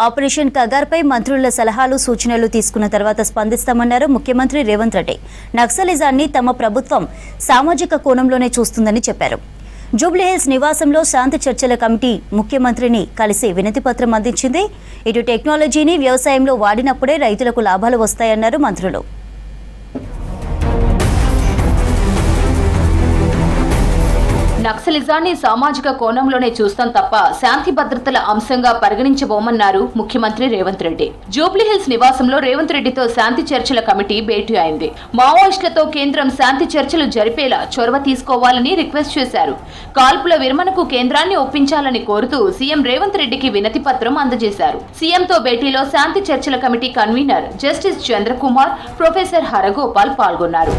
Operation కగార్పై మంత్రుల సలహాలు సూచనలు తీసుకున్న తర్వాత స్పందిస్తామన్నారు ముఖ్యమంత్రి రేవంత్ రెడ్డి. నక్సలిజాన్ని తమ ప్రభుత్వం సామాజిక కోణంలోనే చూస్తుందని చెప్పారు. జూబ్లీహిల్స్ నివాసంలో శాంతి చర్చల కమిటీ ముఖ్యమంత్రిని కలిసి వినతిపత్రం అందించింది. ఇటు టెక్నాలజీని వ్యవసాయంలో వాడినప్పుడే రైతులకు లాభాలు వస్తాయన్నారు మంత్రులు. నక్సలిజాన్ని సామాజిక కోణంలోనే చూస్తాం తప్ప శాంతి భద్రతల అంశంగా పరిగణించబోమన్నారు ముఖ్యమంత్రి రేవంత్ రెడ్డి. జూబ్లీహిల్స్ నివాసంలో రేవంత్ రెడ్డితో శాంతి చర్చల కమిటీ భేటీ అయింది. మావోయిస్టులతో కేంద్రం శాంతి చర్చలు జరిపేలా చొరవ తీసుకోవాలని రిక్వెస్ట్ చేశారు. కాల్పుల విరమణకు కేంద్రాన్ని ఒప్పించాలని కోరుతూ సీఎం రేవంత్ రెడ్డికి వినతి పత్రం అందజేశారు. సీఎంతో భేటీలో శాంతి చర్చల committee convener justice Chandrakumar, professor Haragopal పాల్గొన్నారు.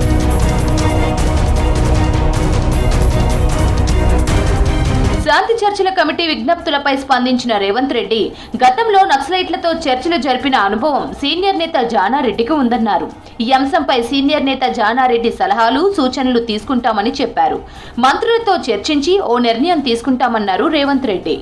శాంతి చర్చల కమిటీ విజ్ఞప్తులపై స్పందించిన రేవంత్ రెడ్డి గతంలో నక్సలైట్లతో చర్చలు జరిపిన అనుభవం సీనియర్ నేత జానారెడ్డికి ఉందన్నారు. ఈ అంశంపై సీనియర్ నేత జానారెడ్డి సలహాలు సూచనలు తీసుకుంటామని చెప్పారు. మంత్రులతో చర్చించి ఓ నిర్ణయం తీసుకుంటామన్నారు రేవంత్ రెడ్డి.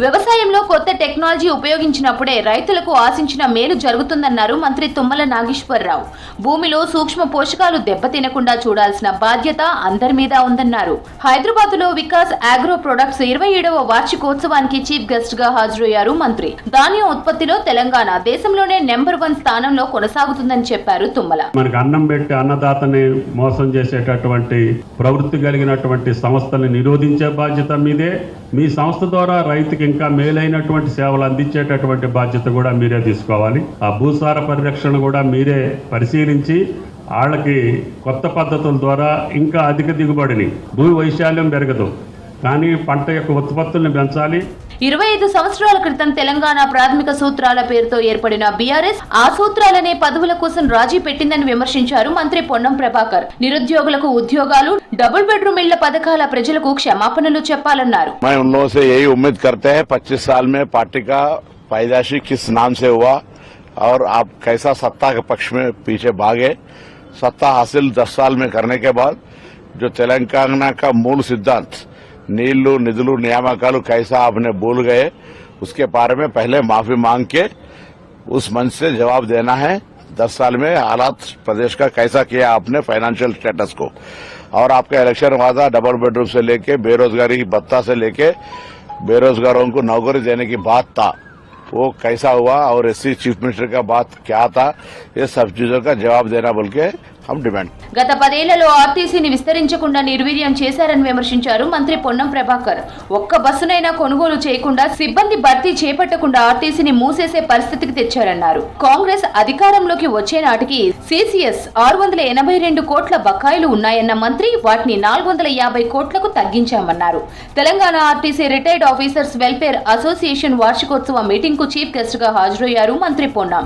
వ్యవసాయంలో కొత్త టెక్నాలజీ ఉపయోగించినప్పుడే రైతులకు ఆశించిన మేలు జరుగుతుందన్నారు మంత్రి తుమ్మల నాగేశ్వరరావు. భూమిలో సూక్ష్మ పోషకాలు దెబ్బతినకుండా చూడాల్సిన బాధ్యత అందరి మీద ఉందన్నారు. హైదరాబాద్ లో వికాస్ అగ్రో ప్రొడక్ట్స్ 27వ వార్షికోత్సవానికి చీఫ్ గెస్ట్ గా హాజరయ్యారు మంత్రి. ధాన్యం ఉత్పత్తిలో తెలంగాణ దేశంలోనే నెంబర్ 1 స్థానంలో కొనసాగుతుందని చెప్పారు తుమ్మల. మనకు అన్నం పెట్టి అన్నదాతని మోసం చేసేటటువంటి ప్రవృత్తి కలిగినటువంటి సంస్థల్ని నిరోధించే బాధ్యత మీదే. మీ సంస్థ ద్వారా రైతుకి ఇంకా మేలైనటువంటి సేవలు అందించేటటువంటి బాధ్యత కూడా మీరే తీసుకోవాలి. ఆ భూసార పరిరక్షణ కూడా మీరే పరిశీలించి వాళ్ళకి కొత్త పద్ధతుల ద్వారా ఇంకా అధిక దిగుబడిని, భూ వైశాల్యం పెరగదు కానీ పంట యొక్క ఉత్పత్తుల్ని పెంచాలి. 25 సంవత్సరాల క్రితం తెలంగాణ ప్రాథమిక సూత్రాల పేరుతో ఏర్పడిన బీఆర్ఎస్ ఆ సూత్రాలనే పదవుల కోసం రాజీ పెట్టిందని విమర్శించారు మంత్రి పొన్నం ప్రభాకర్. నిరుద్యోగులకు ఉద్యోగాలు, డబుల్ బెడ్రూమ్ ఇళ్ల పథకాల ప్రజలకు క్షమాపణలు చెప్పాలన్నారు. 25 साल में पार्टी का पैदाशी किस नाम से हुआ और आप कैसा सत्ता के पक्ष में पीछे भागे. सत्ता हासिल 10 साल में करने के बाद जो तेलंगाना का मूल सिद्धांत नीलू निधुलू नियामकालू कैसा आपने भूल गए, उसके बारे में पहले माफी मांग के उस मंच से जवाब देना है. 10 साल में हालात प्रदेश का कैसा किया आपने फाइनेंशियल स्टेटस को, और आपका इलेक्शन वादा डबल बेडरूम से लेके बेरोजगारी की भत्ता से लेके बेरोजगारों को नौकरी देने की बात था, वो कैसा हुआ और एससी चीफ मिनिस्टर का बात क्या था, ये सब चीजों का जवाब देना बोल के हम डिमांड. గత 10 ఏళ్లలో ఆర్టీసీని విస్తరించకుండా నిర్వీర్యం చేశారని విమర్శించారు మంత్రి పొన్నం ప్రభాకర్. ఒక్క బస్సునైనా కొనుగోలు చేయకుండా, సిబ్బంది భర్తీ చేపట్టకుండా ఆర్టీసీని మూసేసే పరిస్థితికి తెచ్చారన్నారు. కాంగ్రెస్ అధికారంలోకి వచ్చే నాటికి సిసిఎస్ 682 కోట్ల బకాయిలు ఉన్నాయన్న మంత్రి వాటిని 450 కోట్లకు తగ్గించామన్నారు. Telangana RTC retired officers welfare association వార్షికోత్సవ మీటింగ్ కు చీఫ్ గెస్ట్ గా హాజరయ్యారు మంత్రి పొన్నం.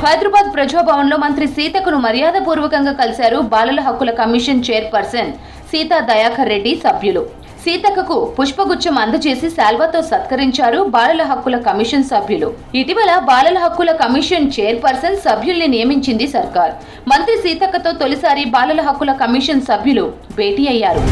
హైదరాబాద్ ప్రజాభవన్ లో మంత్రి సీతక్కను మర్యాదపూర్వకంగా కలిశారు బాలల హక్కుల కమిషన్ చైర్పర్సన్ సీతా దయాకర్ రెడ్డి సభ్యులు. సీతక్కకు పుష్పగుచ్చం అందజేసి శాల్వాతో సత్కరించారు బాలల హక్కుల కమిషన్ సభ్యులు. ఇటీవల బాలల హక్కుల కమిషన్ చైర్పర్సన్ సభ్యుల్ని నియమించింది సర్కార్. మంత్రి సీతక్కతో తొలిసారి బాలల హక్కుల కమిషన్ సభ్యులు భేటీ అయ్యారు.